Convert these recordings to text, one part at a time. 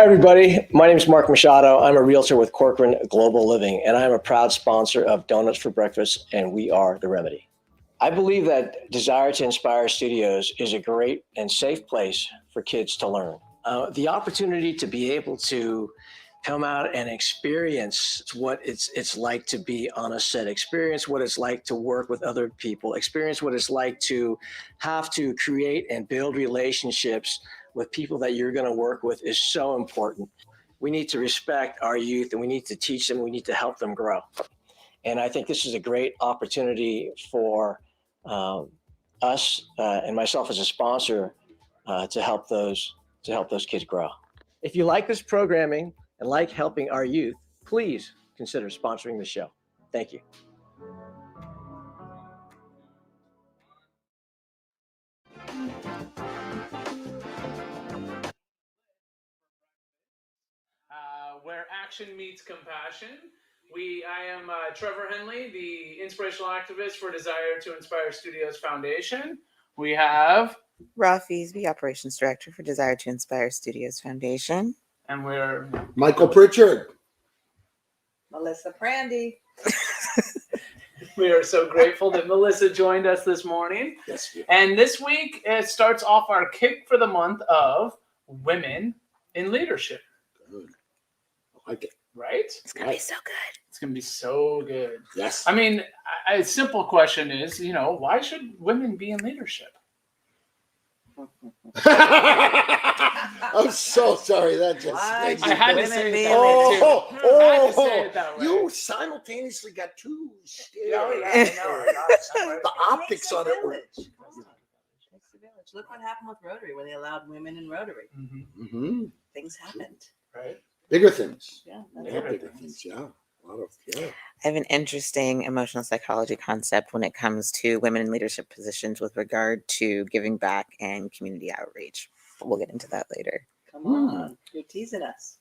everybody. My name is Mark Machado. I'm a realtor with Corcoran Global Living, and I'm a proud sponsor of Donuts for Breakfast, and we are the remedy. I believe that Desire to Inspire Studios is a great and safe place for kids to learn. The opportunity to be able to come out and experience what it's like to be on a set, experience what it's like to work with other people, experience what it's like to have to create and build relationships with people that you're going to work with is so important. We need to respect our youth and we need to teach them, we need to help them grow. And I think this is a great opportunity for us and myself as a sponsor to help those kids grow. If you like this programming and like helping our youth, please consider sponsoring the show. Thank you. Where action meets compassion. I am Trevor Henley, the inspirational activist for Desire to Inspire Studios Foundation. We have Rafi's the operations director for Desire to Inspire Studios Foundation. And we're Michael Pritchard. Melissa Prandi. We are so grateful that Melissa joined us this morning. Yes. And this week, it starts off our kick for the month of Women in Leadership. Good. I like it. Right? It's going to be so good. It's going to be so good. Yes. I mean, a simple question is, why should women be in leadership? I'm so sorry. That just makes I had to women say being it that way, too. I had to say it that way. You simultaneously got two stares. The optics on it were. Makes the village. Look what happened with Rotary when they allowed women in Rotary. Mm-hmm. Things happened. Right? Bigger things. Yeah. Bigger things. Yeah. A lot of, yeah. I have an interesting emotional psychology concept when it comes to women in leadership positions with regard to giving back and community outreach. But we'll get into that later. Come on. You're teasing us.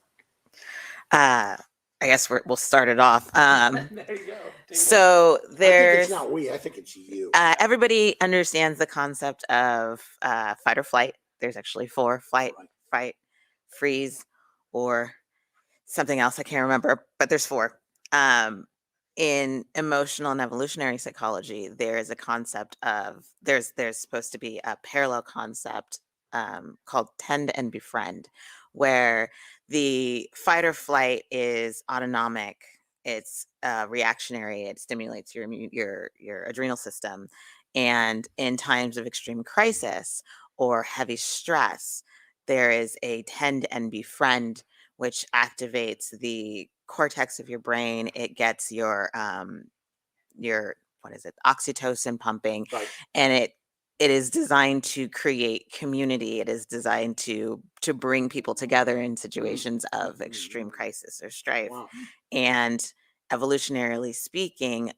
I guess we'll start it off. There you go. So I think there's it's not we. I think it's you. everybody understands the concept of fight or flight. There's actually 4: flight, fight, freeze, or something else I can't remember, but there's 4. In emotional and evolutionary psychology, there is a concept of there's supposed to be a parallel concept called tend and befriend, where the fight or flight is autonomic, it's reactionary, it stimulates your adrenal system, and in times of extreme crisis or heavy stress, there is a tend and befriend, which activates the cortex of your brain. It gets your oxytocin pumping, Right. and it is designed to create community. It is designed to bring people together in situations of extreme crisis or strife. Wow. And evolutionarily speaking,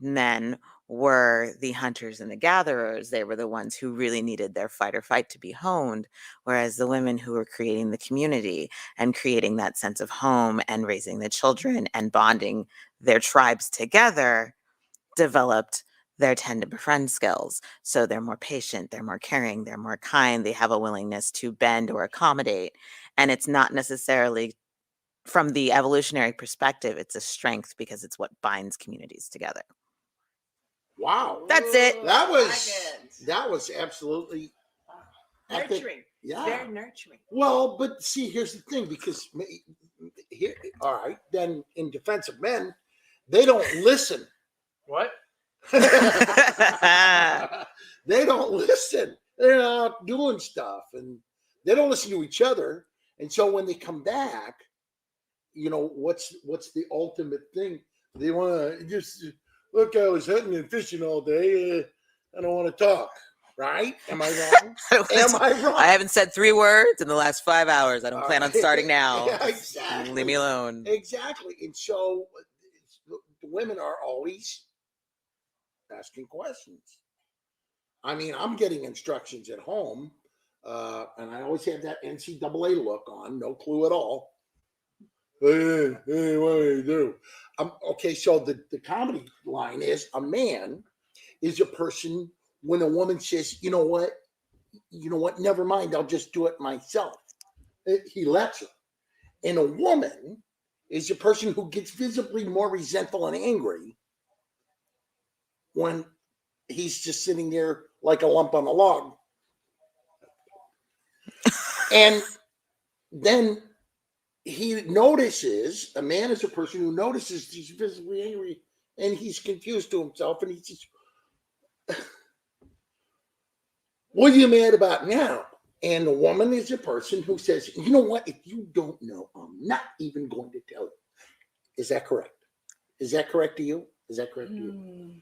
men were the hunters and the gatherers. They were the ones who really needed their fight or fight to be honed, whereas the women who were creating the community and creating that sense of home and raising the children and bonding their tribes together developed their tend to befriend skills. So they're more patient, they're more caring, they're more kind, they have a willingness to bend or accommodate. And it's not necessarily from the evolutionary perspective, it's a strength because it's what binds communities together. Wow. That's it. That was absolutely Nurturing. Yeah. Very nurturing. Well, but see, here's the thing, because here, all right, then in defense of men, they don't listen. What? They don't listen. They're out doing stuff, and they don't listen to each other. And so when they come back, what's the ultimate thing? They want to just look. I was hunting and fishing all day. I don't want to talk. Right? Am I wrong? Am I wrong? I haven't said 3 words in the last 5 hours. I don't plan on starting now. Yeah, exactly. Leave me alone. Exactly. And so the women are always asking questions. I mean, I'm getting instructions at home, and I always have that NCAA look on, no clue at all. Hey, what do you do? Okay, so the comedy line is a man is a person when a woman says, you know what, never mind, I'll just do it myself. He lets her. And a woman is a person who gets visibly more resentful and angry when he's just sitting there like a lump on a log. And then he notices, a man is a person who notices he's visibly angry and he's confused to himself and he's just, what are you mad about now? And the woman is a person who says, you know what? If you don't know, I'm not even going to tell you. Is that correct? Is that correct to you? Is that correct to you?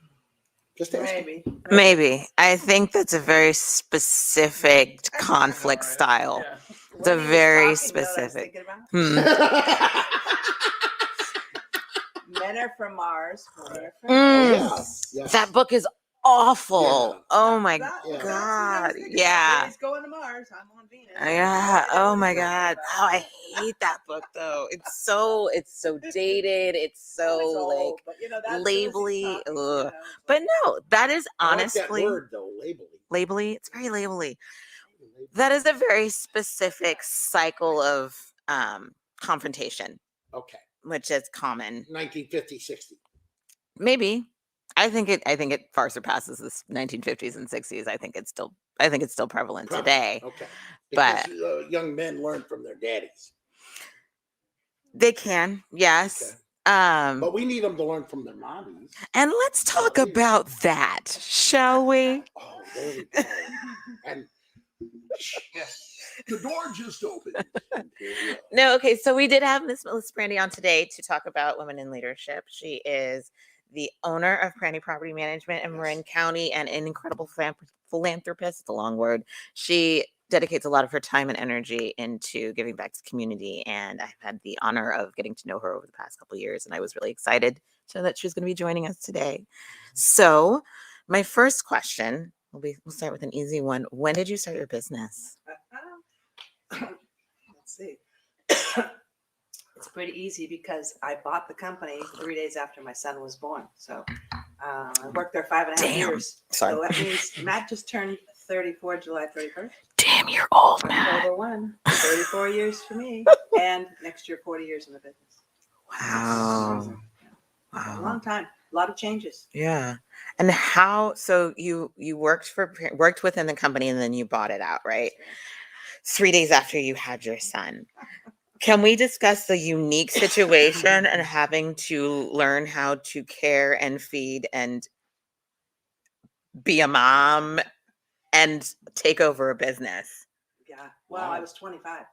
Just asking. Maybe. I think that's a very specific conflict Right. style. Yeah. It's a When he was very talking, you know what I was specific. thinking about? Hmm. Men are from Mars. Women are from Mm. Venus. Yes. That book is awful. Yeah. Oh my That's what I God. was thinking about. Yeah. He's going to Mars. I'm on Venus. Yeah. I know Oh what my he's talking God. about. Oh, I hate that book though. It's so dated. It's Well, it's so old, like but, you know, that's as soon as he's labely. talking, you Ugh. know, it's But like- no, that is I like that honestly word though, labely. labely. It's very labely. That is a very specific cycle of confrontation, Okay. which is common. 1950, 60. Maybe. I think it far surpasses this 1950s and 60s. I think it's still prevalent today. Okay. But- Because young men learn from their daddies. They can, yes. Okay. But we need them to learn from their mommies. And let's talk about that, shall we? Oh, there we go. And the door just opened. And here we are. No, okay. So we did have Miss Melissa Prandi on today to talk about women in leadership. She is the owner of Prandi Property Management in Marin County and an incredible philanthropist. It's a long word. She dedicates a lot of her time and energy into giving back to the community. And I've had the honor of getting to know her over the past couple of years. And I was really excited to know that she was going to be joining us today. So my first question we'll start with an easy one. When did you start your business? Let's see. It's pretty easy because I bought the company 3 days after my son was born. So I worked there 5.5 Damn. years. Sorry. So that means Matt just turned 34 July 31st. Damn, you're old, man. October 1. 34 years for me. And next year, 40 years in the business. Wow. A Wow. long time. A lot of changes. Yeah. And how, so you worked within the company and then you bought it out, right? 3 days after you had your son. Can we discuss the unique situation and having to learn how to care and feed and be a mom and take over a business? Yeah. Well, I was 25.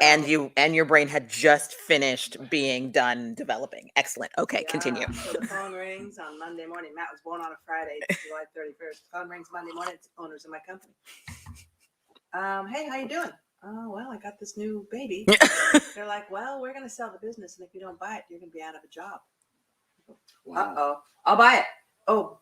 And your brain had just finished being done developing. Excellent. Okay, continue. So the phone rings on Monday morning. Matt was born on a Friday, July 31st. Phone rings Monday morning. It's owners of my company. Hey, how you doing? Oh, well, I got this new baby. They're like, well, we're going to sell the business, and if you don't buy it, you're going to be out of a job. Wow. Uh-oh. I'll buy it. Oh,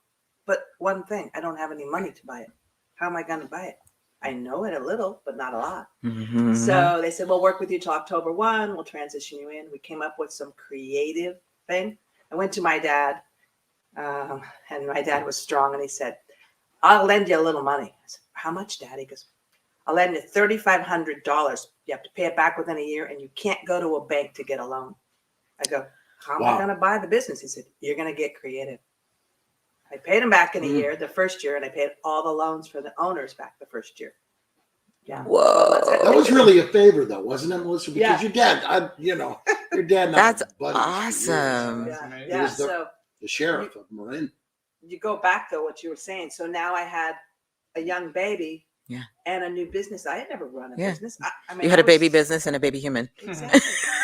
but one thing, I don't have any money to buy it. How am I going to buy it? I know it a little, but not a lot. Mhm. So they said, we'll work with you till October 1. We'll transition you in. We came up with some creative thing. I went to my dad, and my dad was strong, and he said, I'll lend you a little money. I said, how much, Dad? He goes, I'll lend you $3,500. You have to pay it back within a year, and you can't go to a bank to get a loan. I go, how am I going to buy the business? He said, you're going to get creative. I paid him back in a year, the first year, and I paid all the loans for the owners back the first year. Yeah. Whoa. That was really a favor, though, wasn't it, Melissa? Because Yeah. your dad, your dad. That's buddies for years. awesome. That's Yeah. amazing. Yeah. was the- So The sheriff of Marin. you go back though, what you were saying. So now I had a young baby. Yeah. And a new business. I had never run a Yeah. business. I mean, You had I a baby was- business and a baby human. Exactly.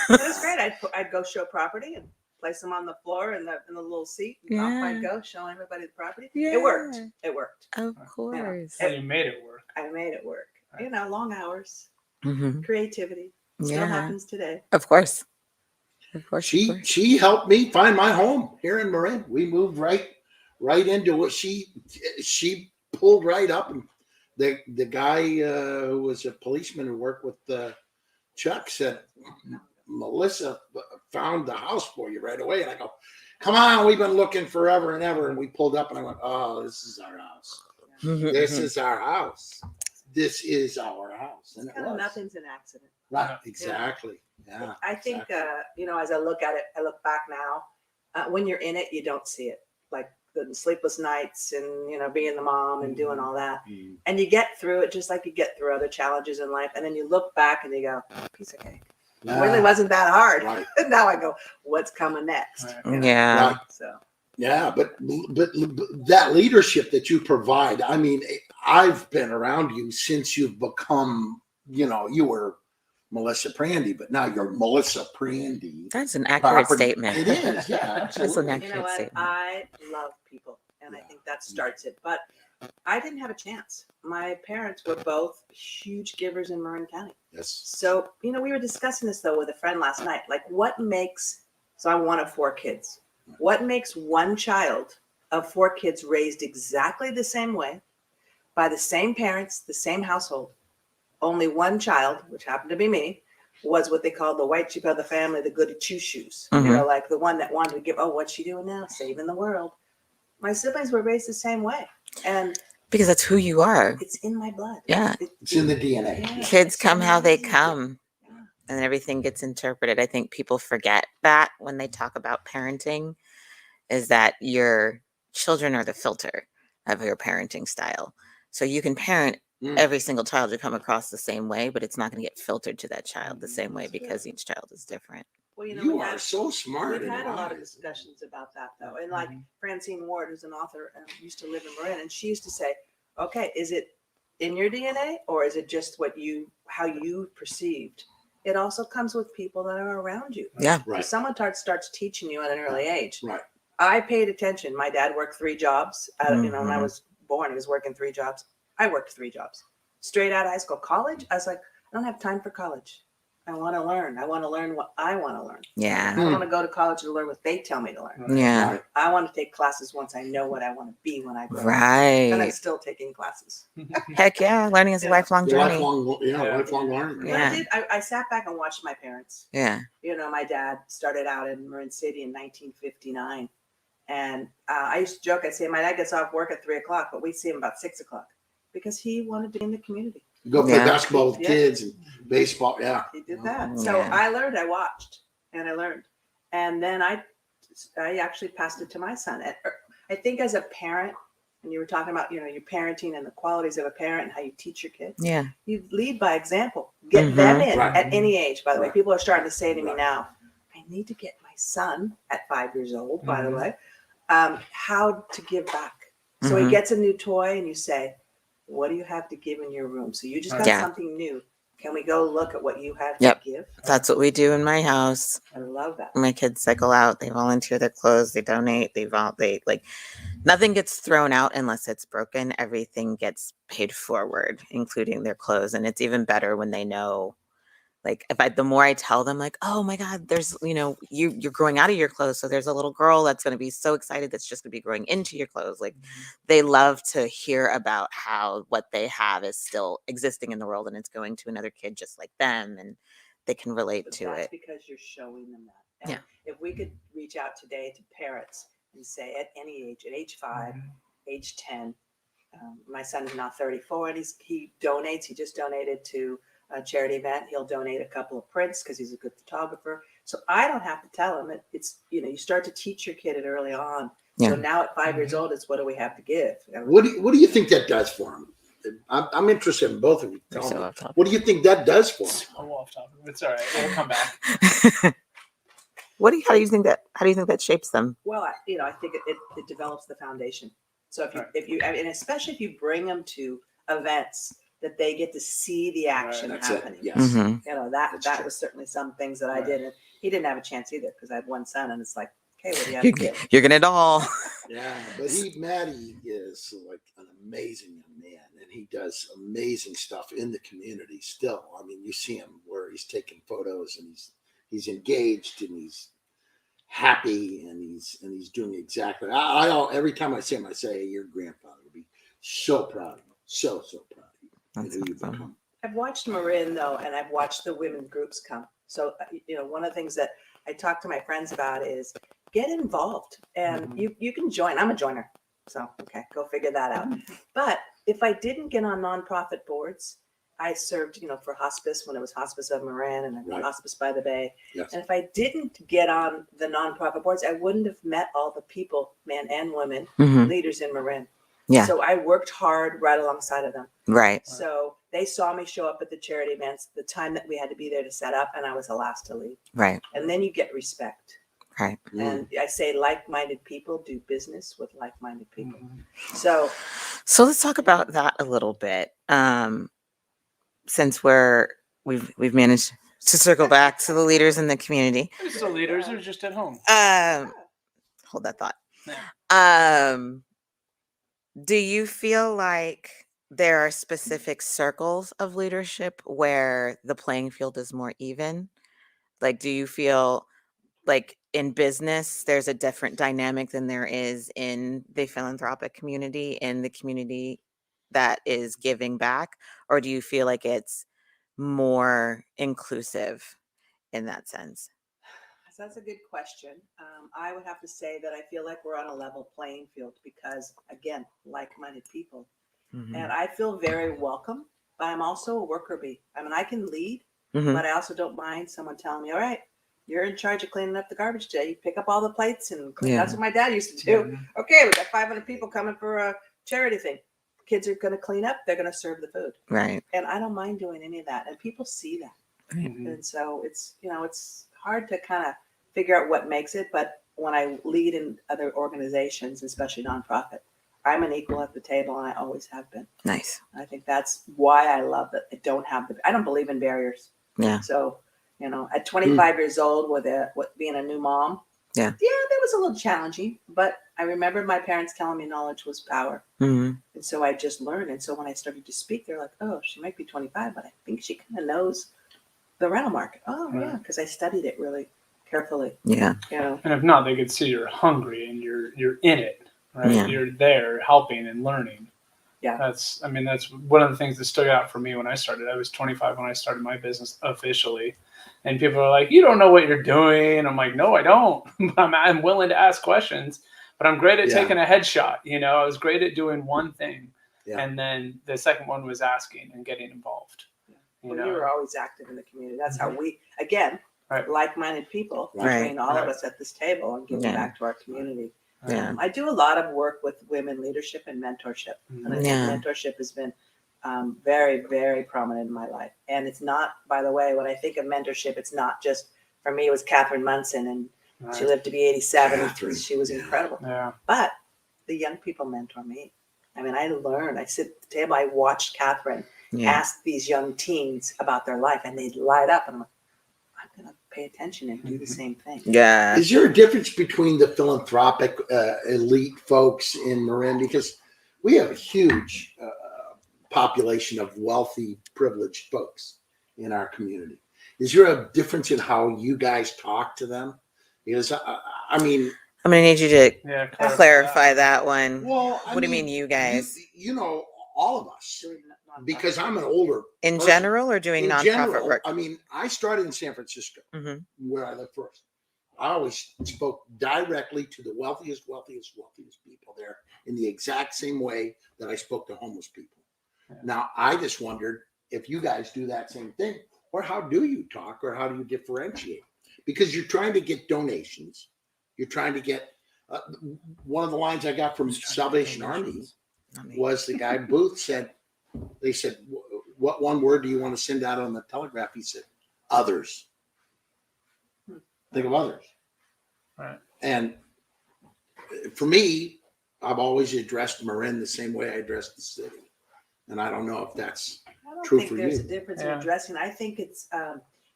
It was great. I'd go show property and place them on the floor in the little seat. And off I'd Yeah. go showing everybody the property. Yeah. It worked. It worked. Of course. So you made it work. I made it work. You know, long hours, Mhm. creativity. Still Yeah. happens today. Of course. Of course. of course. She helped me find my home here in Marin. We moved right into it. She pulled right up, and the guy who was a policeman who worked with Chuck said, Melissa found the house for you right away. And I go, come on, we've been looking forever and ever. And we pulled up, and I went, oh, this is our house. Mhm, This mhm. is our house. this is our house. And It's it kind of was. nothing's an accident. Right, exactly. Yeah. I think, exactly. as I look at it, I look back now, when you're in it, you don't see it. Like the sleepless nights and, being the mom and doing all that. Mhm. And you get through it just like you get through other challenges in life. And then you look back and you go, piece of cake. It really wasn't that hard. Right. And now I go, what's coming next? Right. Yeah. Right. So Yeah, but that leadership that you provide, I mean, I've been around you since you've become, you were Melissa Prandi, but now you're Melissa Prandi. That's an accurate Property. statement. It is, yeah, That's an absolutely. accurate you know what? statement. I love people, and I think that starts it. But I didn't have a chance. My parents were both huge givers in Marin County. Yes. So, we were discussing this though with a friend last night. Like, so I'm one of 4 kids. What makes one child of 4 kids raised exactly the same way, by the same parents, the same household? Only one child, which happened to be me, was what they called the white sheep of the family, the goody two shoes. Mhm. Like the one that wanted to give, what's she doing now? Saving the world. My siblings were raised the same way. And Because that's who you are. it's in my blood. Yeah. It's in the DNA. Yeah. Kids come how they amazing. come, Yeah. and everything gets interpreted. I think people forget that when they talk about parenting, is that your children are the filter of your parenting style. So you can parent every single child you come across the same way, but it's not going to get filtered to that child the same way because each child is different. Well, You are so smart. We've and had a lot of wise. discussions about that though. And like Francine Ward, who's an author and used to live in Marin, and she used to say, okay, is it in your DNA or is it just how you perceived? It also comes with people that are around you. Yeah. Right. If someone starts teaching you at an early age. Right. I paid attention. My dad worked 3 jobs. When I Mhm. was born, he was working 3 jobs. I worked 3 jobs. Straight out of high school. College, I was like, I don't have time for college. I want to learn. I want to learn what I want to learn. I Yeah. don't want to go to college to learn what they tell me to learn. Yeah. Right. I want to take classes once I know what I want to be when I grow up. And I'm Right. still taking classes. Heck yeah. Learning is a Yeah. lifelong Your journey. lifelong learning. But Yeah. I sat back and watched my parents. Yeah. My dad started out in Marin City in 1959. And I used to joke, I'd say, my dad gets off work at 3:00, but we'd see him about 6:00 because he wanted to be in the community. Go play Yeah. basketball with Yeah. kids and baseball. Yeah. He did that. So Yeah. I learned, I watched, and I learned. And then I actually passed it to my son. I think as a parent, and you were talking about, your parenting and the qualities of a parent and how you teach your kids, Yeah. you lead by example. Get them in Right. at any age, by the way. Right. People are starting to say to me Right. now, I need to get my son at 5 years old, by the Mhm. way, how to give back. So he Mhm. gets a new toy and you say, what do you have to give in your room? So you just got Yeah. something new. Can we go look at what you have Yep. to give? That's what we do in my house. I love that. My kids cycle out. They volunteer their clothes. They donate. They like nothing gets thrown out unless it's broken. Everything gets paid forward, including their clothes. And it's even better when they know, like, the more I tell them, like, oh my God, there's, you're growing out of your clothes. So there's a little girl that's going to be so excited that's just going to be growing into your clothes. Like, they love to hear about how what they have is still existing in the world and it's going to another kid just like them, and they can relate But to that's it. because you're showing them that. And Yeah. if we could reach out today to parents and say at any age, at age 5, age 10, my son is now 34 and he donates. He just donated to a charity event. He'll donate a couple of prints because he's a good photographer. So I don't have to tell him. It's, you start to teach your kid it early on. Yeah. So now at 5 years old, it's what do we have to give? What do you think that does for him? I'm interested in both of you. We're Tell so me. off topic. What do you think that does for him? A little off topic. It's all right. We'll come back. How do you think that shapes them? Well, I think it develops the foundation. So Right. and especially if you bring them to events that they get to see the action Right, That's it. happening. Yes. Mhm. That true. was certainly some things that I Right. did. And he didn't have a chance either because I had one son, and it's like, okay, what do you have to give? You're gonna it all. Yeah, but Matty is like an amazing young man, and he does amazing stuff in the community still. I mean, you see him where he's taking photos and he's engaged and he's happy and he's doing exactly. Every time I see him, I say, your grandfather would be so proud of you, so proud of you and That's who you've awesome. become. I've watched Marin though, and I've watched the women groups come. So one of the things that I talk to my friends about is get involved, and you can join. I'm a joiner, so okay, go figure that out. But if I didn't get on nonprofit boards, I served, for hospice when it was Hospice of Marin and then Right. Hospice by the Bay. Yes. And if I didn't get on the nonprofit boards, I wouldn't have met all the people, men and women, Mhm. leaders in Marin. Yeah. So I worked hard right alongside of them. Right. So they saw me show up at the charity events, the time that we had to be there to set up, and I was the last to leave. Right. And then you get respect. Right. And I say like-minded people do business with like-minded people. Mhm. So let's talk about that a little bit. Since we've managed to circle back to the leaders in the community. They're still leaders. They're just at home. Hold that thought. Yeah. Do you feel like there are specific circles of leadership where the playing field is more even? Like, do you feel like in business, there's a different dynamic than there is in the philanthropic community, in the community that is giving back? Or do you feel like it's more inclusive in that sense? So that's a good question. I would have to say that I feel like we're on a level playing field because, again, like-minded people. Mhm. And I feel very welcome, but I'm also a worker bee. I mean, I can lead, Mhm. but I also don't mind someone telling me, all right, you're in charge of cleaning up the garbage today. You pick up all the plates and clean. Yeah. That's what my dad used to do. Mhm. Okay, we got 500 people coming for a charity thing. Kids are going to clean up. They're going to serve the food. Right. And I don't mind doing any of that. And people see that. Mhm. And so it's, it's hard to kind of figure out what makes it. But when I lead in other organizations, especially nonprofit, I'm an equal at the table, and I always have been. Nice. I think that's why I love that I don't believe in barriers. Yeah. So, at 25 years old with being a new mom, Yeah. that was a little challenging, but I remember my parents telling me knowledge was power. Mhm. And so I just learned. And so when I started to speak, they're like, oh, she might be 25, but I think she kind of knows the rental market. Oh, Right. yeah, because I studied it really carefully. Yeah. And if not, they could see you're hungry and you're in it, right? Yeah. You're there helping and learning. Yeah. That's one of the things that stood out for me when I started. I was 25 when I started my business officially. And people are like, you don't know what you're doing. I'm like, no, I don't. I'm willing to ask questions, but I'm great at taking a headshot. I was great at doing one thing. Yeah. And then the second one was asking and getting involved. Well, you were always active in the community. That's how we, again, Right. like-minded people, Right. between all of Right. us at this table and giving Yeah. back to our community. Yeah. I do a lot of work with women leadership and mentorship. And I think Yeah. mentorship has been very, very prominent in my life. And it's not, by the way, when I think of mentorship, it's not just, for me, it was Catherine Munson, and she Right. lived to be 87. Catherine. She was incredible. Yeah. But the young people mentor me. I mean, I learned. I sit at the table, I watched Catherine Yeah. ask these young teens about their life, and they'd light up. And I'm like, I'm going to pay attention and do the same thing. Yeah. Is there a difference between the philanthropic elite folks in Marin? Because we have a huge population of wealthy, privileged folks in our community. Is there a difference in how you guys talk to them? Because I mean, I'm gonna need you to Yeah. clarify that one. well, What do you mean, you guys? all of us. Because I'm an older In person. general, or doing In nonprofit general, work? I mean, I started in San Francisco, Mhm. where I lived first. I always spoke directly to the wealthiest people there in the exact same way that I spoke to homeless people. Yeah. Now, I just wondered if you guys do that same thing, or how do you talk, or how do you differentiate? Because you're trying to get donations. You're trying to get one of the lines I got from Salvation Army was the guy Booth said, they said, what one word do you want to send out on the telegraph? He said, others. Think of others. Right. And for me, I've always addressed Marin the same way I addressed the city. And I don't know if that's I don't true think for there's you. a difference in Yeah. addressing. I think it's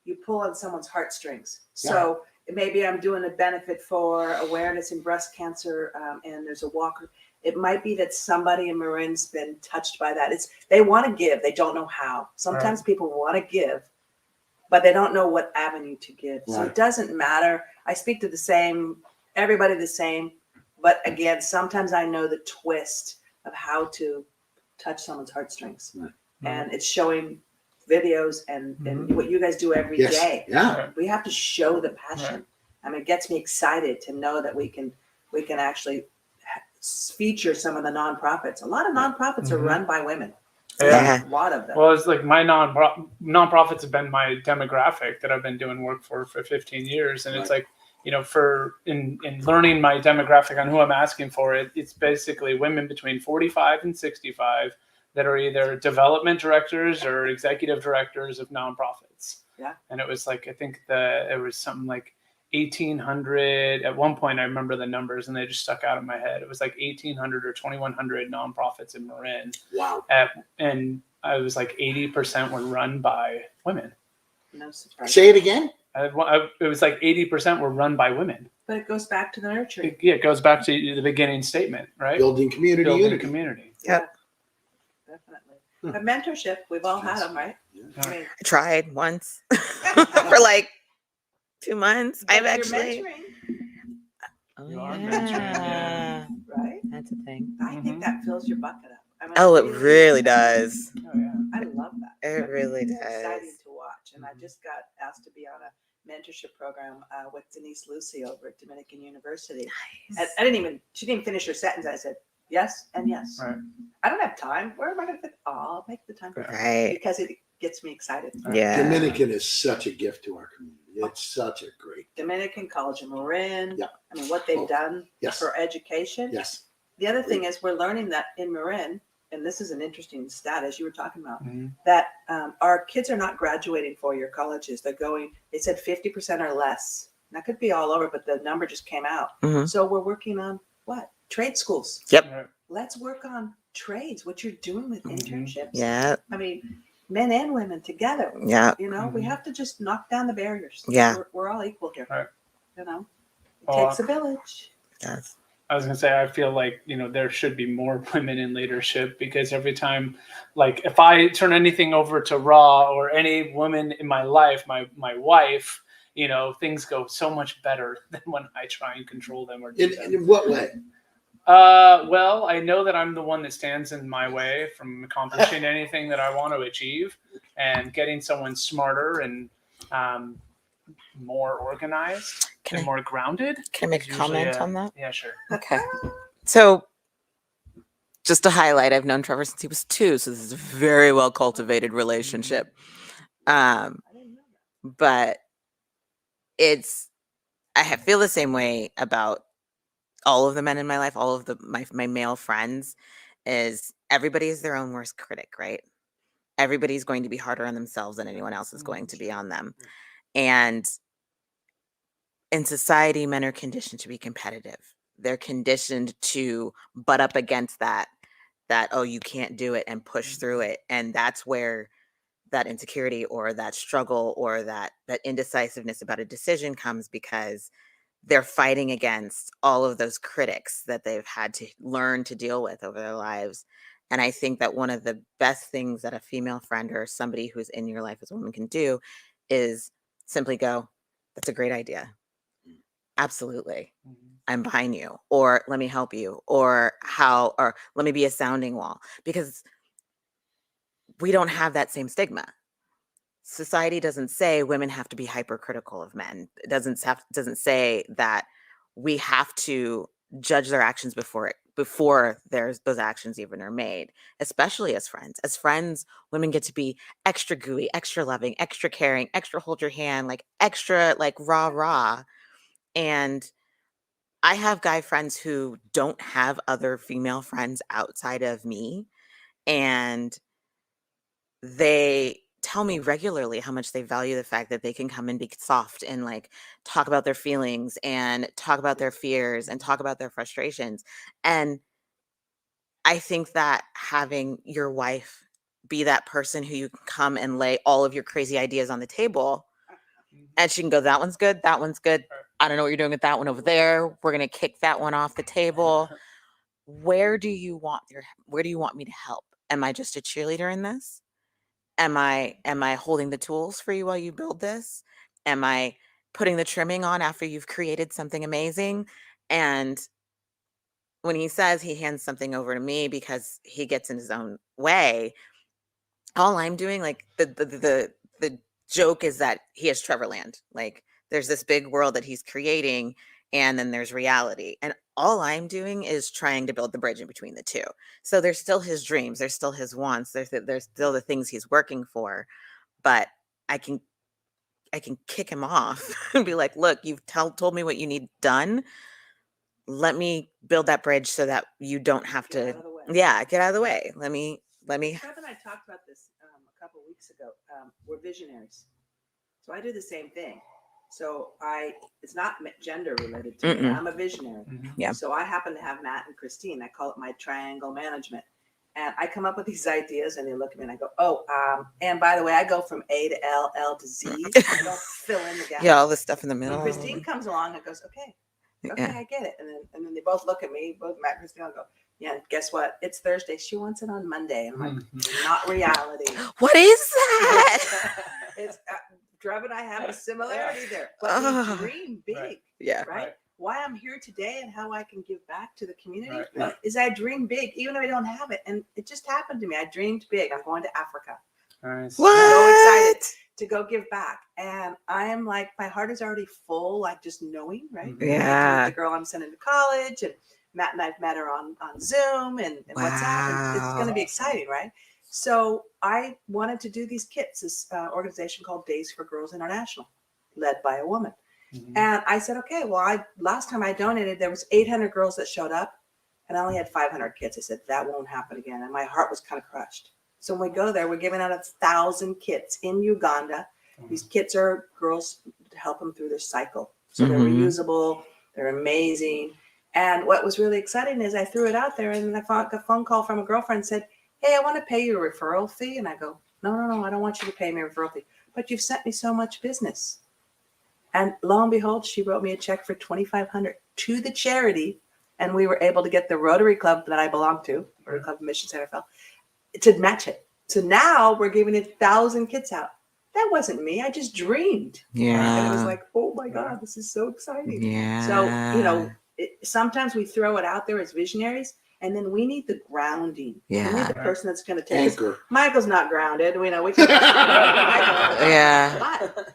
you pull on someone's heartstrings. So maybe I'm doing a benefit for awareness in breast cancer, and there's a walker. It might be that somebody in Marin's been touched by that. They want to give, they don't know how. Sometimes people want to give, but they don't know what avenue to give. So Right. it doesn't matter. I speak to everybody the same. But again, sometimes I know the twist of how to touch someone's heartstrings. Right. And it's showing videos and what you guys do every day. Yeah. We have to show the passion. I mean, it gets me excited to know that we can actually feature some of the nonprofits. A lot of nonprofits are run by women. Yeah. A lot of them. Well, it's like my nonprofits have been my demographic that I've been doing work for 15 years. And it's like, you know, for in learning my demographic on who I'm asking for, it's basically women between 45 and 65 that are either development directors or executive directors of nonprofits. Yeah. And it was like, I think it was something like 1,800 at one point. I remember the numbers and they just stuck out in my head. It was like 1,800 or 2,100 nonprofits in Marin. Wow. And I was like 80% were run by women. No surprise. Say it again. It was like 80% were run by women. But it goes back to the nurturing. It goes back to the beginning statement, right? Building community Building unity. community. Yep. Definitely. But mentorship, we've all had them, right? I mean, I tried once for like 2 months. I've you're actually. mentoring, Oh, You are yeah. mentoring, right? That's a thing. I think that fills your bucket up. I mean, Oh, I it really does. Oh yeah. I love that. It really It's does. exciting to watch. And I just got asked to be on a mentorship program with Denise Lucy over at Dominican University. And she didn't finish her sentence. I said, yes and yes. Right. I don't have time. Where am I going to fit? Oh, I'll make the time. Right. Because it gets me excited. Yeah. Dominican is such a gift to our community. It's such a great. Dominican College of Marin. Yeah. I mean, what they've done Yes. for education. Yes. The other thing is we're learning that in Marin, and this is an interesting stat, as you were talking about, Mhm. that our kids are not graduating four-year colleges. They're going, they said 50% or less. That could be all over, but the number just came out. Mhm. So we're working on what? Trade schools. Yep. Right. Let's work on trades, what you're doing with internships. Yeah. I mean, men and women together. Yeah. You know, we Mhm. have to just knock down the barriers. Yeah. We're all equal here. Right. You know, it Well, takes a village. Yes. I was gonna say, I feel like, you know, there should be more women in leadership, because every time, like, if I turn anything over to Ra or any woman in my life, my wife, you know, things go so much better than when I try and control them or do them. In what way? Well, I know that I'm the one that stands in my way from accomplishing anything that I want to achieve, and getting someone smarter and more organized and more grounded. Can I make a comment on that? Yeah, sure. Okay. So, just to highlight, I've known Trevor since he was 2, so this is a very well cultivated relationship. But I feel the same way about all of the men in my life, all of my male friends, is everybody is their own worst critic, right? Everybody's going to be harder on themselves than anyone else is going to be on them. And in society, men are conditioned to be competitive. They're conditioned to butt up against that, oh, you can't do it, and push through it. And that's where that insecurity or that struggle or that indecisiveness about a decision comes, because they're fighting against all of those critics that they've had to learn to deal with over their lives. And I think that one of the best things that a female friend or somebody who's in your life as a woman can do is simply go, that's a great idea. Absolutely. I'm behind you, or let me help you, or let me be a sounding wall, because we don't have that same stigma. Society doesn't say women have to be hypercritical of men. It doesn't say that we have to judge their actions before those actions even are made, especially as friends. As friends, women get to be extra gooey, extra loving, extra caring, extra hold your hand, like extra like rah. And I have guy friends who don't have other female friends outside of me, and they tell me regularly how much they value the fact that they can come and be soft and like talk about their feelings and talk about their fears and talk about their frustrations. And I think that having your wife be that person who you can come and lay all of your crazy ideas on the table, and she can go, that one's good, that one's good. I don't know what you're doing with that one over there. We're gonna kick that one off the table. Where do you want me to help? Am I just a cheerleader in this? Am I holding the tools for you while you build this? Am I putting the trimming on after you've created something amazing? And when he says he hands something over to me because he gets in his own way, all I'm doing, like the joke is that he has Trevorland. Like there's this big world that he's creating, and then there's reality. And all I'm doing is trying to build the bridge in between the two. So there's still his dreams, there's still his wants, there's still the things he's working for, but I can kick him off and be like, look, you've told me what you need done. Let me build that bridge so that you don't have Get to out of the way. get out of the way. Let me Trev and I talked about this a couple weeks ago. We're visionaries, so I do the same thing. So it's not gender related to me. Mm-mm. I'm a visionary. Yeah. So I happen to have Matt and Christine. I call it my triangle management. And I come up with these ideas and they look at me and I go, and by the way, I go from A to L, L to Z. I don't fill in the gaps. Yeah, all the stuff in the And middle. Christine comes along and goes, okay, I get it. And then they both look at me, both Matt and Christine, and go, yeah, guess what? It's Thursday. She wants it on Monday. And I'm like, not reality. What is that? It's Trev and I have a similarity there, but we dream big, Yeah. right? Why I'm here today and how I can give back to the community Right. is I dream big, even if I don't have it. And it just happened to me. I dreamed big. I'm going to Africa. Nice. What? So excited to go give back. And I am like, my heart is already full, like just knowing, right? Yeah. The girl I'm sending to college, and Matt and I've met her on Zoom and WhatsApp. And it's going to be exciting, right? So I wanted to do these kits, this organization called Days for Girls International, led by a woman. And I said, okay, well, last time I donated, there was 800 girls that showed up and I only had 500 kits. I said, that won't happen again. And my heart was kind of crushed. So when we go there, we're giving out 1,000 kits in Uganda. These kits are girls to help them through their cycle. So they're reusable. They're amazing. And what was really exciting is I threw it out there and I got a phone call from a girlfriend said, hey, I want to pay you a referral fee. And I go, no, I don't want you to pay me a referral fee. But you've sent me so much business. And lo and behold, she wrote me a check for $2,500 to the charity. And we were able to get the Rotary Club that I belong to, Rotary Club Mission Center Fell, to match it. So now we're giving 1,000 kits out. That wasn't me. I just dreamed. Yeah. And it was like, oh my God, this is so exciting. Yeah. So, sometimes we throw it out there as visionaries. And then we need the grounding. Yeah. We need the person that's going to take us. Anchor. Michael's not grounded. We know we can. Yeah.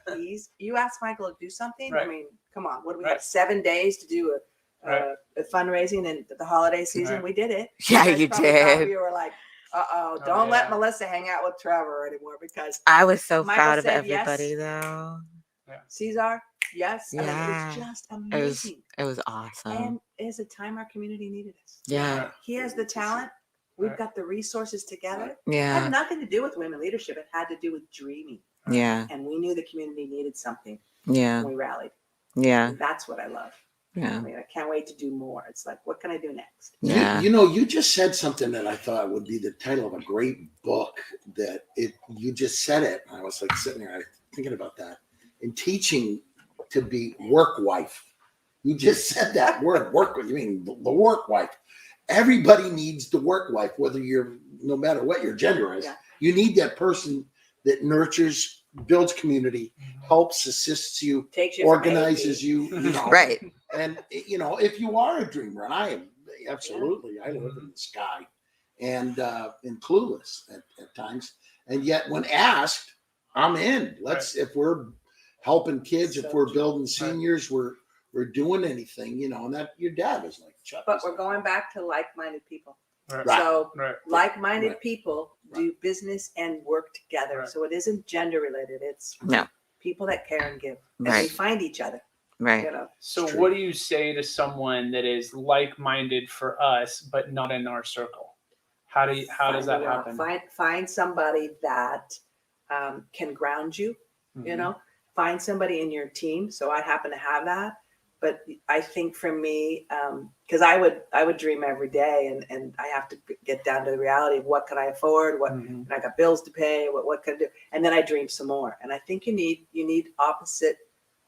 But you ask Michael to do something. Right. I mean, come on. What do we Right. have? 7 days to do a fundraising and the holiday season. Right. We did it. Yeah, guys you probably thought did. We were like, Oh, don't let yeah. Melissa hang out with Trevor anymore because I was so Michael proud of said yes. everybody though. Caesar, yes. I mean, Yeah. it was just It amazing. was awesome. And it's a time our community needed us. Yeah. He has the talent. We've got the resources together. It Yeah. had nothing to do with women leadership. It had to do with dreaming. Yeah. And we knew the community needed something. Yeah. And we rallied. Yeah. And that's what I love. I Yeah. mean, I can't wait to do more. It's like, what can I do next? Yeah. You just said something that I thought would be the title of a great book. You just said it. I was like sitting there thinking about that. In teaching to be work wife. You just said that word, work. You mean the work wife. Everybody needs the work wife, no matter what your gender is. Yeah. You need that person that nurtures, builds community, helps, assists you, Takes you from organizes A to you. Right. And if you are a dreamer, and I am absolutely, I live in the sky and clueless at times. And yet when asked, I'm in. If we're helping kids, if we're building seniors, we're doing anything, and that your dad was like, Chuck. But we're going back to like-minded people. Right. So Right. like-minded Right. people do business and work together. Right. So it isn't gender related. It's No. people that care and give. And we Right. find each other. Right. So It's true. what do you say to someone that is like-minded for us, but not in our circle? How does that happen? Find somebody that can ground you. Mhm. Find somebody in your team. So I happen to have that. But I think for me, because I would dream every day, and I have to get down to the reality of what can I afford, what Mhm. and I got bills to pay, what can I do, and then I dream some more. And I think you need opposite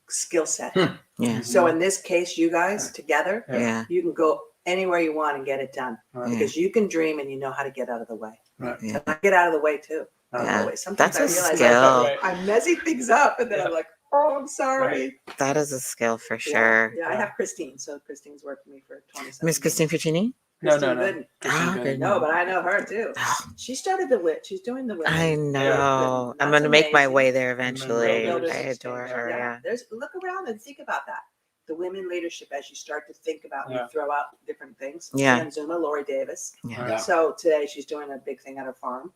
skill set. Yeah. So in this case, you guys together, Yeah. you can go anywhere you want and get it done Right. because you can dream and you know how to get out of the way. Right. Yeah. And I get out of the way too. Out of Yeah. the way. Sometimes That's a I realize skill. Right. I'm messing things up, and then Yeah. I'm like, oh, I'm sorry. That is a skill for Yeah. sure. Yeah, I have Christine. So Christine's worked with me for 27 Miss Christine Puccini? No. Christine Gooden. Christine Ah, Gooden. good. No, but I know her too. She started the WIT. She's doing the WIT. I know. I'm That's going to make my amazing. way there eventually. Builders I Exchange. adore her. Yeah. Look around and think about that. the women leadership, as you start to think about, you throw out different things. Yeah. Sam Zuma, Lori Davis. Yeah. Yeah. So today she's doing a big thing at her farm.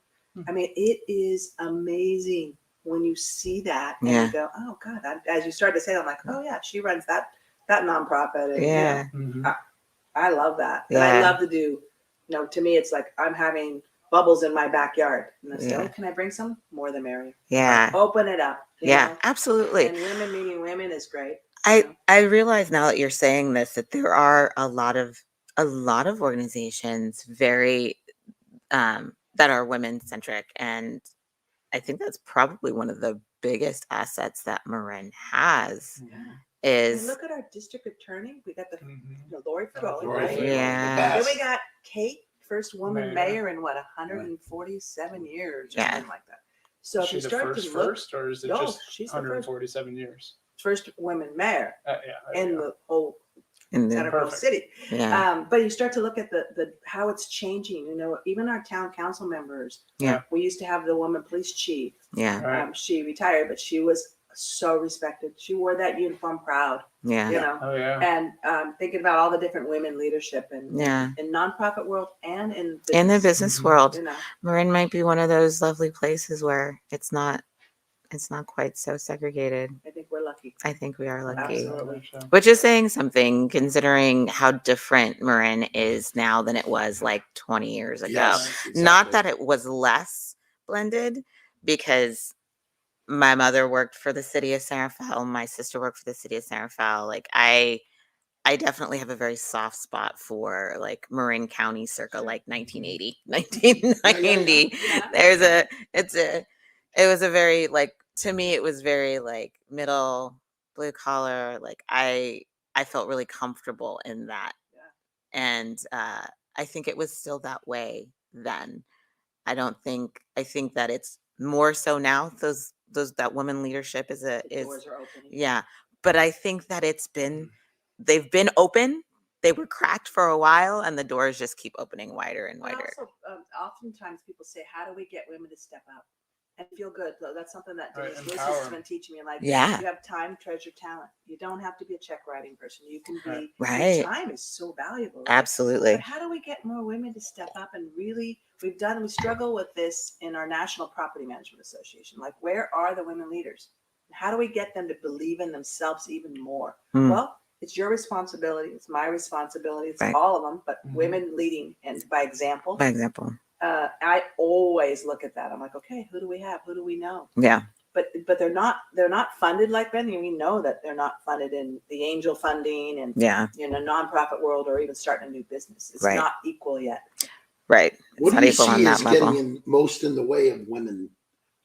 I mean, it is amazing when you see that and Yeah. you go, oh God, as you start to say that, I'm like, oh yeah, she runs that nonprofit. And, Yeah. I love that. And I Yeah. love to do, to me, it's like I'm having bubbles in my backyard. And I say, Yeah. oh, can I bring some? More the merrier. Yeah. Open it up. you Yeah, know? absolutely. And women meeting women is great. I realize now that you're saying this that there are a lot of organizations very that are women centric, and I think that's probably one of the biggest assets that Marin has And is look at our district attorney. We got the Lori Ferroli, Lori right? Ferroli, the Yeah. Then we best. got Kate, first woman Mayor. mayor in 147 years, or Yeah. something like that. So Is if she you the start first, to look, or is it No, just she's the first. 147 years? first woman mayor Yeah. in the whole in the Centerville Perfect. City. yeah But you start to look at the how it's changing. Even our town council members. Yeah. We used to have the woman police chief. yeah Right. She retired, but she was so respected. She wore that uniform proud. yeah You know. Oh yeah. And thinking about all the different women leadership in nonprofit world and in business. in the business Mhm. world. You know. Marin might be one of those lovely places where it's not quite so segregated. I think we're lucky. I think we are lucky. Absolutely. Which is saying something considering how different Marin is now than it was like 20 years ago. Yes, Not exactly. that it was less blended, because my mother worked for the city of San Rafael, my sister worked for the city of San Rafael. Like I definitely have a very soft spot for like Marin County circa like 1980, 1990. Yeah. It was a very like, to me it was very like middle blue collar. Like I felt really comfortable in that. Yeah. And I think it was still that way then. I think that it's more so now. Those that women leadership is The doors are opening. yeah. But I think that they've been open. They were cracked for a while, and the doors just keep opening wider and But wider. also, oftentimes people say, "How do we get women to step up and feel good?" So that's something that Right, Denise Lewis empower has been teaching me. Like, Yeah. you have time, treasure, talent. You don't have to be a check writing person. You can be. Right. Your time is so valuable. Right? Absolutely. But how do we get more women to step up and really? We struggle with this in our National Property Management Association. Like, where are the women leaders? How do we get them to believe in themselves even more? Mm. Well, it's your responsibility. It's my responsibility. It's Right. all of them, but Mhm. women leading and by example. By example. I always look at that. I'm like, okay, who do we have? Who do we know? Yeah. But they're not funded like that. And we know that they're not funded in the angel funding and Yeah. nonprofit world or even starting a new business. It's Right. not equal yet. Right. It's What do not you equal on see that as level. getting most in the way of women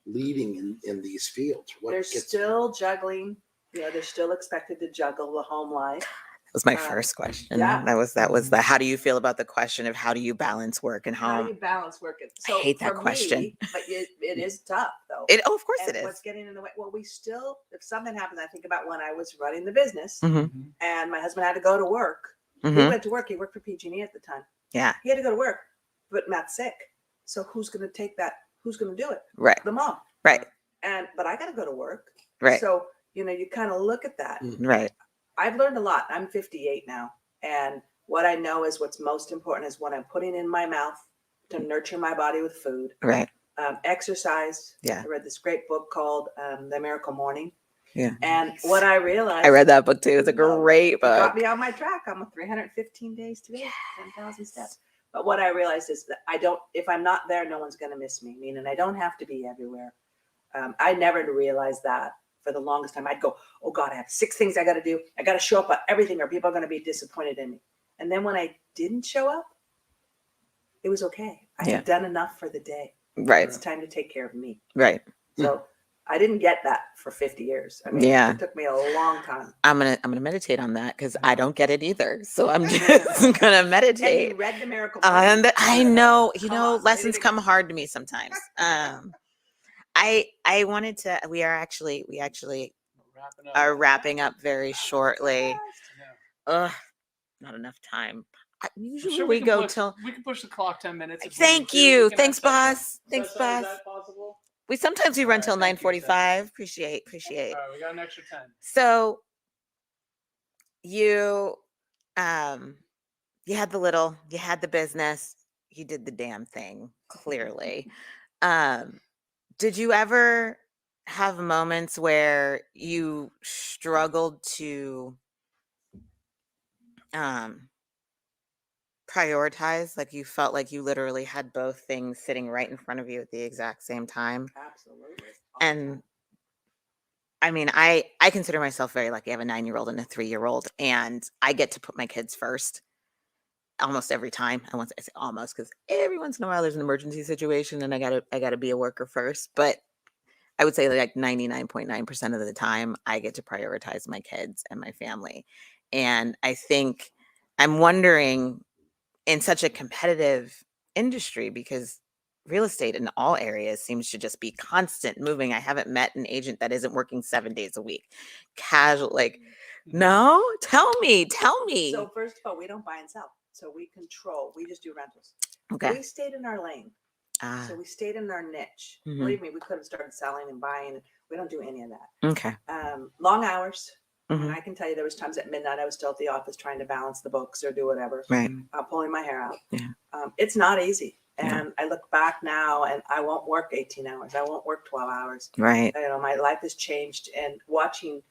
leading in these fields? They're still juggling. They're still expected to juggle the home life. That was my first question. yeah. That was the how do you feel about the question of how do you balance work and How do home? you balance work? I hate that for question. Me, but it is tough though. Of course And it what's is. getting in the way? Well, if something happens, I think about when I was running the business Mhm. and my husband had to go to work. He Mhm. went to work. He worked for PG&E at the time. Yeah. He had to go to work, but Matt's sick. So who's going to take that? Who's going to do it? Right. The mom. Right. But I got to go to work. Right. So, you kind of look at that. Right. I've learned a lot. I'm 58 now. And what I know is what's most important is what I'm putting in my mouth to nurture my body with food. Right. Exercise. Yeah. I read this great book called The Miracle Morning. Yeah. And what I realized. I read that book too. It's a great It got book. me on my track. I'm a 315 days today, 10,000 steps. But what I realized is that if I'm not there, no one's going to miss me. Meaning I don't have to be everywhere. I never realized that for the longest time. I'd go, oh God, I have 6 things I got to do. I got to show up at everything or people are going to be disappointed in me. And then when I didn't show up, it was okay. I had done enough for the day. Right. It's time to take care of me. Right. So I didn't get that for 50 years. I mean, Yeah. it took me a long time. I'm gonna meditate on that because I don't get it either. So I'm just gonna And meditate. you read The Miracle Morning. And I know, Come on, lessons maybe- come hard to me sometimes. I wanted to. We actually Wrapping up. are wrapping up very shortly. Yeah. Ugh, not enough time. I'm Usually sure we can go push- till. we can push the clock 10 minutes. if we Thank need to. We you. can Thanks, have some- boss. Thanks, Is boss. that possible? We sometimes we run till All right, thank you, 9:45. Appreciate. All right, we got an extra 10. So you you had the business, you did the damn thing, clearly. Did you ever have moments where you struggled to prioritize, like you felt like you literally had both things sitting right in front of you at the exact same time? Absolutely. And I mean, I consider myself very lucky. I have a 9-year-old and a 3-year-old, and I get to put my kids first almost every time. I want to say almost, because every once in a while there's an emergency situation and I gotta be a worker first. But I would say like 99.9% of the time I get to prioritize my kids and my family. And I think I'm wondering, in such a competitive industry, because real estate in all areas seems to just be constant moving. I haven't met an agent that isn't working 7 days a week. Casual, like, no, tell me. So first of all, we don't buy and sell. So we control. We just do rentals. Okay. We stayed in our lane. Ah, So we stayed in our niche. Mhm. Believe me, we could have started selling and buying. We don't do any of that. okay. Long hours. Mhm. And I can tell you there was times at midnight I was still at the office trying to balance the books or do whatever, Right. pulling my hair out. Yeah. It's not easy. Yeah. And I look back now and I won't work 18 hours. I won't work 12 hours. Right. You know, my life has changed, and watching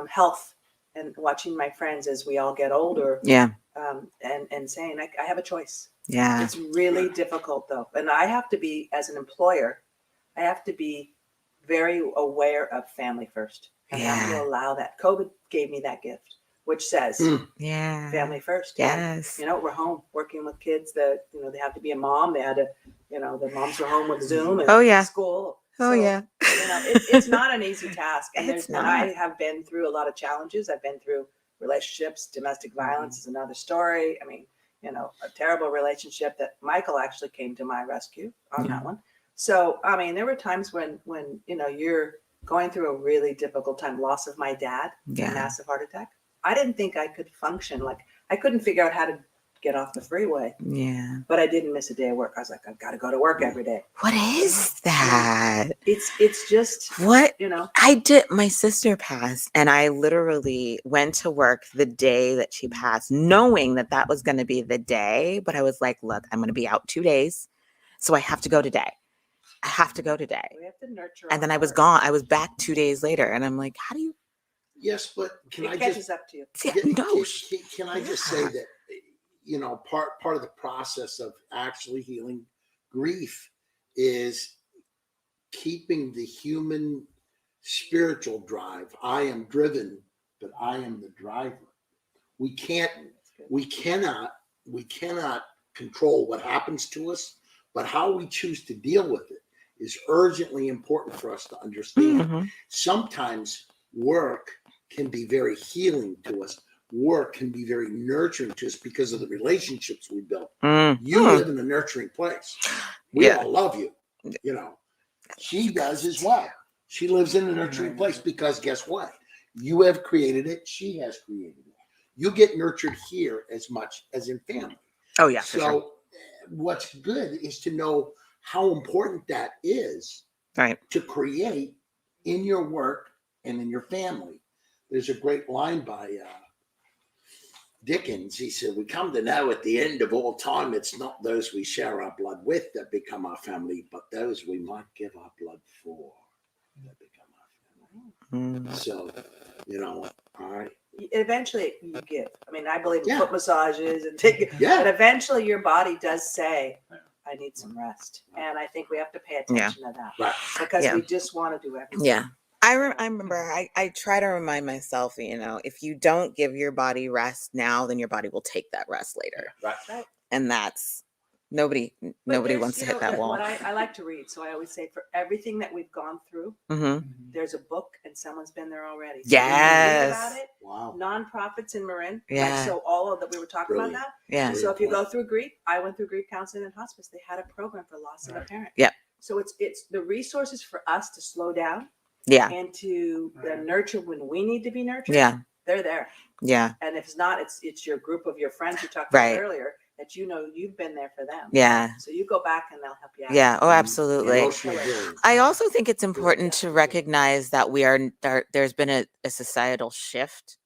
health and watching my friends as we all get older, Yeah. and saying I have a choice. Yeah. It's really difficult though. And I have to be, as an employer, I have to be very aware of family first. I have Yeah. to allow that. COVID gave me that gift, which says Yeah. family first. Yes. You know, we're home working with kids that, you know, they have to be a mom. They had to, you know, the moms were home with Zoom and Oh, yeah. school. Oh, So, yeah. you know, it's not an easy task. And It's and I not. have been through a lot of challenges. I've been through relationships. Domestic violence is another story. I mean, you know, a terrible relationship that Michael actually came to my rescue on Yeah. that one. So, I mean, there were times when, you know, you're going through a really difficult time. Loss of my dad, Yeah. a massive heart attack. I didn't think I could function. Like, I couldn't figure out how to get off the freeway, Yeah. but I didn't miss a day of work. I was like, I've got to go to work every day. What is that? It's just, What? you know, I did. My sister passed, and I literally went to work the day that she passed, knowing that that was going to be the day. But I was like, look, I'm going to be out 2 days, so I have to go today. I have to go today. we have to nurture. And then our I was heart. gone. I was back 2 days later, and I'm like, how do you? Yes, but can I It just catches up to you. Yeah, Can, no. can I just say Yeah. that, you know, part of the process of actually healing grief is keeping the human spiritual drive. I am driven, but I am the driver. We cannot control what happens to us, but how we choose to deal with it is urgently important for us to understand. Mhm. Sometimes work can be very healing to us. Work can be very nurturing to us because of the relationships we built. You live in a nurturing place. We Yeah. all love you. You know, she does as well. She lives in a nurturing place because guess what? You have created it. She has created it. You get nurtured here as much as in family. Oh yeah. For sure. So what's good is to know how important that is Right. to create in your work and in your family. There's a great line by Dickens. He said, we come to know at the end of all time, it's not those we share our blood with that become our family, but those we might give our blood for that become our family. Mm. So, you know, all right. Eventually you give. I mean, I believe in Yeah. foot massages and take, Yeah. but eventually your body does say, I need some rest. And I think we have to pay attention to that. Right. Because Yeah. we just want to do everything. Yeah. I remember I try to remind myself, you know, if you don't give your body rest now, then your body will take that rest later. Right. Right. And that's nobody But wants to there's, hit that wall. What I like to read. So I always say for everything that we've gone through, Hmm. there's a book and someone's been there already. So Yes. think about it. Wow. Nonprofits in Marin. Yeah. Like, so all of that we were talking Brilliant. about that. Yeah. So if you go through grief, I went through grief counseling and hospice. They had a program for loss of a parent. Yep. So it's the resources for us to slow down Yeah. and to nurture when we need to be nurtured. Yeah. They're there. Yeah. And if it's not, it's your group of your friends you talked Right. about earlier that you know you've been there for them. Yeah. So you go back and they'll help you out. Yeah. Oh, absolutely. Emotional healing. I also think it's important to recognize that there's been a societal shift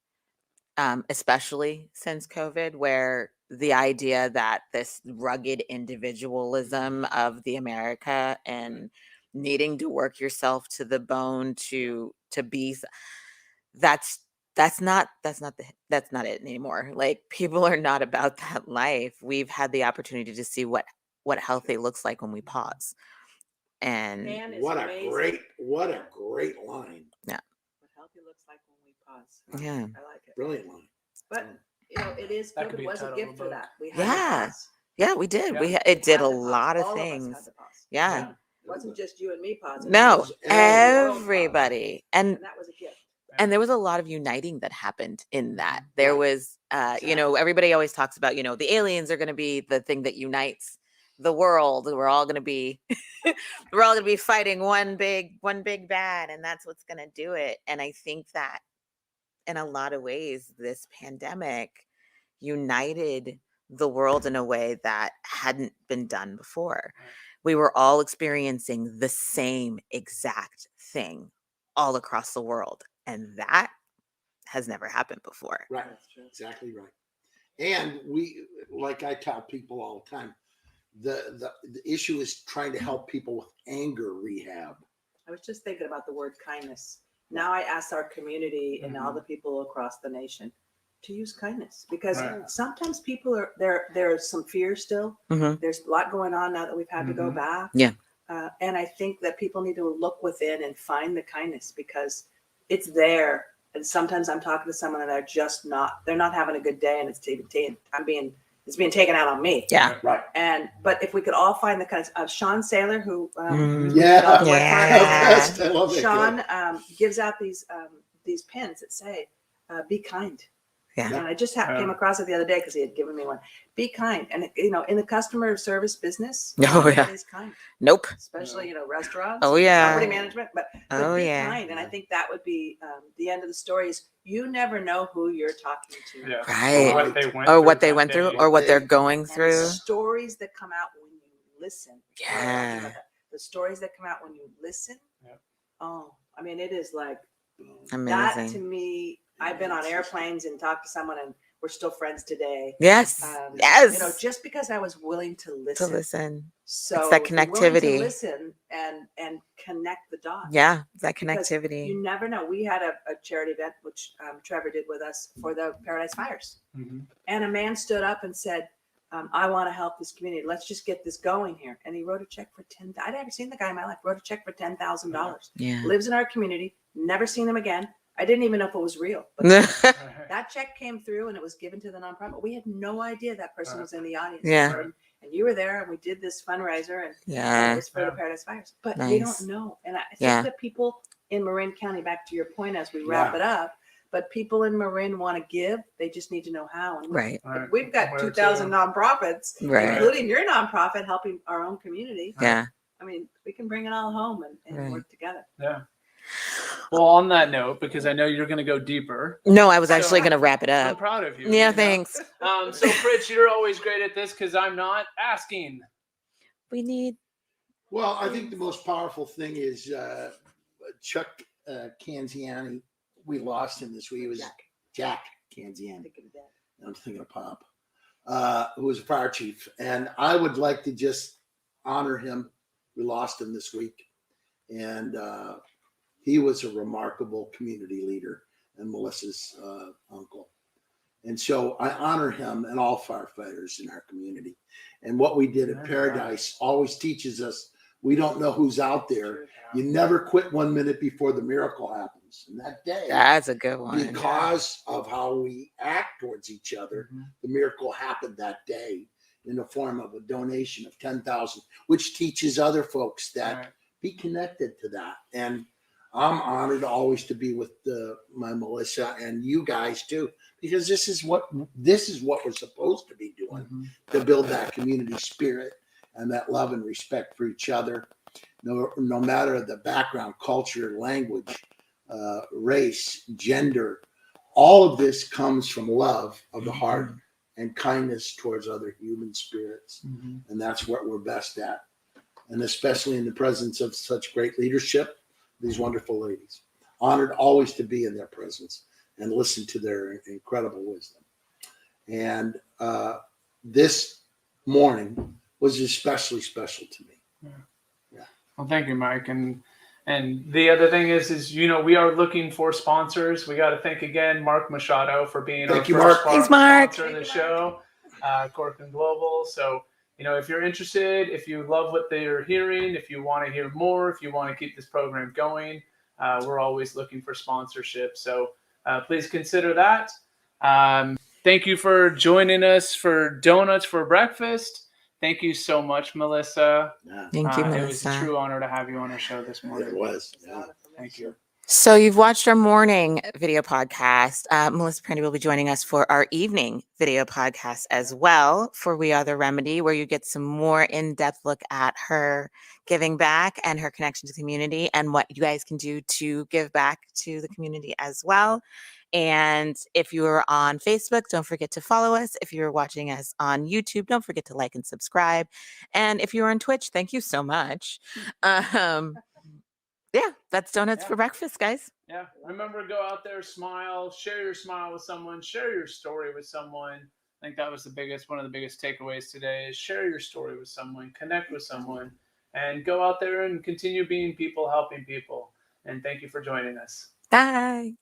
especially since COVID, where the idea that this rugged individualism of the America and needing to work yourself to the bone to be that's that's not it anymore. Like, people are not about that life. We've had the opportunity to see what healthy looks like when we pause. And Man is What a amazing. what a great line. yeah, What healthy looks like when we pause. yeah, I like it. Brilliant line. But it is That good. could It be a was a title of gift a for book. that. We had yeah, to pause. yeah. We did. Yeah. It did Had a to pause. lot of All things. of us had to pause. Yeah. It wasn't just you and me pausing. No, It was the world pausing. everybody. And that was a gift. And there was a lot of uniting that happened in that. There Right. was, everybody always talks about, the aliens are going to be the thing that unites the world. We're all going to be, we're all going to be fighting one big bad, and that's what's going to do it. And I think that in a lot of ways, this pandemic united the world in a way that hadn't been done before. We were all experiencing the same exact thing all across the world. And that has never happened before. Right. That's true. Exactly right. And we, like I tell people all the time, the issue is trying to help people with anger rehab. I was just thinking about the word kindness. Now I ask our community and all the people across the nation to use kindness, because Right. sometimes people are there's some fear still. Mhm. There's a lot going on now that we've had to go Mhm. back. Yeah. And I think that people need to look within and find the kindness, because it's there. And sometimes I'm talking to someone and they're not having a good day, and it's being taken out on me. Yeah. Right. But if we could all find the kind of Sean Saylor, who Yeah. the West Yeah. Market, I love that Sean guy. gives out these pins that say, "Be kind." Yeah. And I just came across it the other day because he had given me one. Be kind, and in the customer service business, Oh, yeah. is kind, Nope. especially restaurants. Oh, yeah. Property management, but Oh, be yeah. kind, and I think that would be the end of the story. Is you never know who you're talking to. Yeah. Right. Or what they went Or through. what they that went through, day. or what they're going And the through. stories that come out when you listen. We're talking Yeah. about that. The stories that come out when you listen. Yep. Oh, I mean, it is like that to Amazing. me. I've been on airplanes and talked to someone, and we're still friends today. Yes. Yes. Just because I was willing to To listen. listen. So It's that if you're willing connectivity. to listen and connect the dots. Yeah. That Because connectivity. you never know. We had a charity event, which Trevor did with us for the Paradise Fires. Mhm. And a man stood up and said, I want to help this community. Let's just get this going here. And he wrote a check for I'd never seen the guy in my life. Wrote a check for $10,000. Yeah. Lives in our community. Never seen him again. I didn't even know if it was real. But that check came through and it was given to the nonprofit. We had no idea that person was in the audience. Yeah. And you were there, and we did this fundraiser, and it Yeah. was for the Paradise Fires. But we Nice. don't know. And I think Yeah. that people in Marin County, back to your point as we wrap Yeah. it up, but people in Marin want to give. They just need to know how. And Right. Right. we've got Where 2,000 nonprofits, Right. including your nonprofit, helping our own community. Yeah. I mean, we can bring it all home and Right. work together. Yeah. Well, on that note, because I know you're going to go deeper, No, I was So, actually going to wrap it I'm up. proud of you. Yeah. you know? Thanks. So, Pritch, you're always great at this because I'm not asking. We need. Well, I think the most powerful thing is Chuck Canziani. We lost him this week. It was Jack Canziani. I'm thinking of Pop, who was a fire chief. And I would like to just honor him. We lost him this week. And he was a remarkable community leader and Melissa's uncle. And so I honor him and all firefighters in our community. And what we did at Paradise always teaches us we don't know who's out there. You never quit 1 minute before the miracle happens. And that day, That's a good one. because of how we act towards each other, Mhm. the miracle happened that day in the form of a donation of 10,000, which teaches other folks that Right. be connected to that. And I'm honored always to be with my Melissa and you guys too, because this is what we're supposed to be doing, Mhm. to build that community spirit and that love and respect for each other, no matter the background, culture, language, race, gender. All of this comes from love of the heart and kindness towards other human spirits. Mhm. And that's what we're best at. And especially in the presence of such great leadership, these wonderful ladies. Honored always to be in their presence. and listen to their incredible wisdom. And this morning was especially special to me. Well, thank you, Mike. And the other thing is we are looking for sponsors. We got to thank again Mark Machado for being our first sponsor of the show, Corcoran Global. So, if you're interested, if you love what they're hearing, if you want to hear more, if you want to keep this program going, we're always looking for sponsorship. So please consider that. Thank you for joining us for Donuts for Breakfast. Thank you so much, Melissa. Thank you, Melissa. It was a true honor to have you on our show this morning. It was. Thank you. So you've watched our morning video podcast. Melissa Prandi will be joining us for our evening video podcast as well for We Are the Remedy, where you get some more in-depth look at her giving back and her connection to the community and what you guys can do to give back to the community as well. And if you are on Facebook, don't forget to follow us. If you're watching us on YouTube, don't forget to like and subscribe. And if you're on Twitch, thank you so much. Yeah, that's Donuts for Breakfast, guys. Yeah. Remember, go out there, smile, share your smile with someone, share your story with someone. I think that was one of the biggest takeaways today is share your story with someone, connect with someone, and go out there and continue being people, helping people. And thank you for joining us. Bye.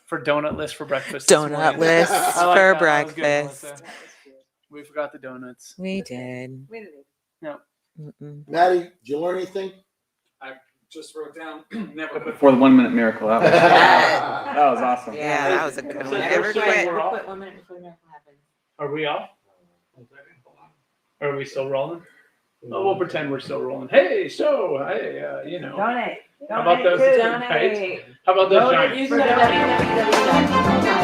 For Donutless for Breakfast. Donutless for breakfast. Good, we forgot the donuts. We did. No. Maddie, did you learn anything? I just wrote down never quit for the 1 minute miracle. That was awesome. Yeah, that was a good one. Never quit. We're all- Quit 1 minute before the miracle happens. Are we off? Are we still rolling? Oh, we'll pretend we're still rolling. Hey, Donate. How about those? Donate. Right? How about those giants? Donate.